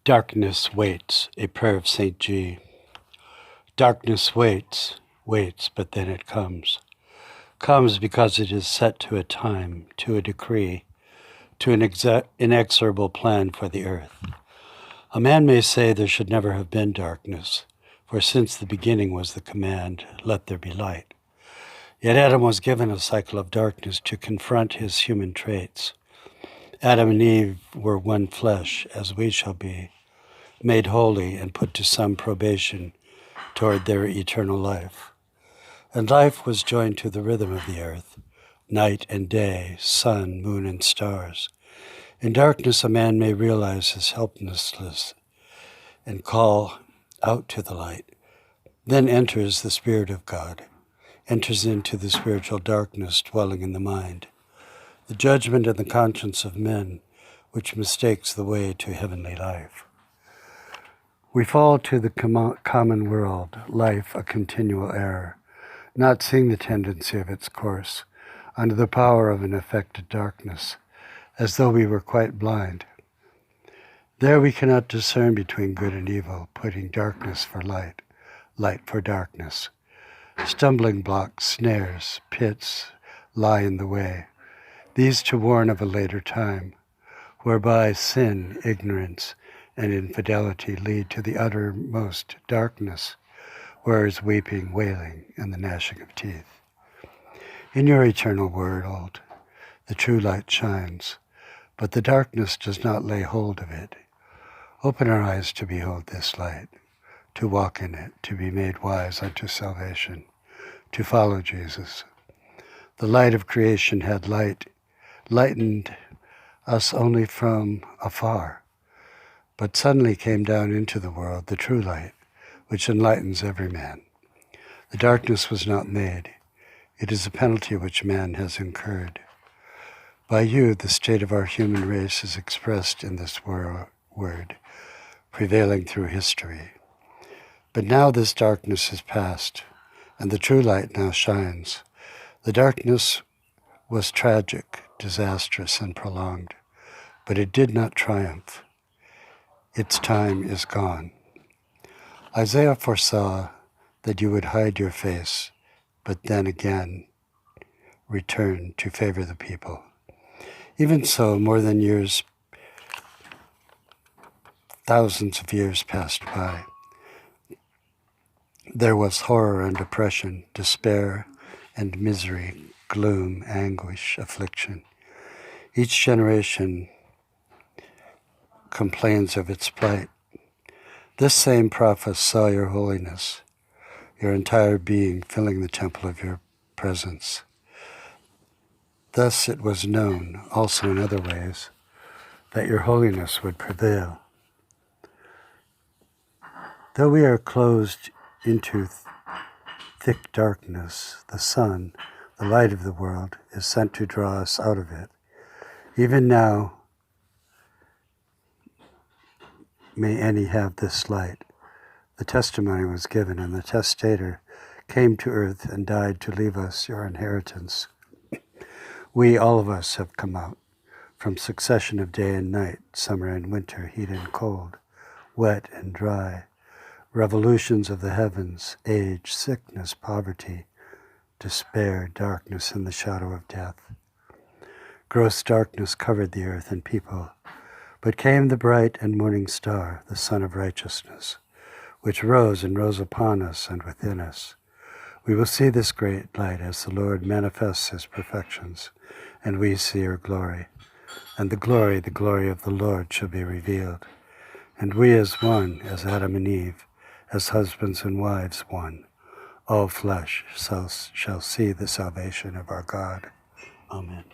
Darkness waits, a prayer of St. G. Darkness waits, but then it comes. Comes because it is set to a time, to a decree, to an inexorable plan for the earth. A man may say there should never have been darkness, for since the beginning was the command, let there be light. Yet Adam was given a cycle of darkness to confront his human traits. Adam and Eve were one flesh, as we shall be, made holy and put to some probation toward their eternal life. And life was joined to the rhythm of the earth, night and day, sun, moon, and stars. In darkness a man may realize his helplessness and call out to the light. Then enters the Spirit of God, enters into the spiritual darkness dwelling in the mind, the judgment and the conscience of men, which mistakes the way to heavenly life. We fall to the common world, life a continual error, not seeing the tendency of its course, under the power of an affected darkness, as though we were quite blind. There we cannot discern between good and evil, putting darkness for light, light for darkness. Stumbling blocks, snares, pits lie in the way, these to warn of a later time, whereby sin, ignorance, and infidelity lead to the uttermost darkness, where is weeping, wailing, and the gnashing of teeth. In your eternal world, the true light shines, but the darkness does not lay hold of it. Open our eyes to behold this light, to walk in it, to be made wise unto salvation, to follow Jesus. The light of creation had lightened us only from afar, but suddenly came down into the world the true light, which enlightens every man. The darkness was not made. It is a penalty which man has incurred. By you, the state of our human race is expressed in this word, prevailing through history. But now this darkness is past, and the true light now shines. The darkness was tragic, disastrous, and prolonged, but it did not triumph. Its time is gone. Isaiah foresaw that you would hide your face, but then again return to favor the people. Even so, more than thousands of years passed by. There was horror and oppression, despair and misery, gloom, anguish, affliction. Each generation complains of its plight. This same prophet saw your holiness, your entire being filling the temple of your presence. Thus it was known, also in other ways, that your holiness would prevail. Though we are closed into thick darkness, the sun, the light of the world, is sent to draw us out of it. Even now, may any have this light. The testimony was given, and the testator came to earth and died to leave us your inheritance. We, all of us, have come out from succession of day and night, summer and winter, heat and cold, wet and dry, revolutions of the heavens, age, sickness, poverty, despair, darkness, and the shadow of death. Gross darkness covered the earth and people, but came the bright and morning star, the Sun of Righteousness, which rose and rose upon us and within us. We will see this great light as the Lord manifests his perfections, and we see her glory. And the glory of the Lord shall be revealed. And we as one, as Adam and Eve, as husbands and wives one, all flesh shall see the salvation of our God. Amen.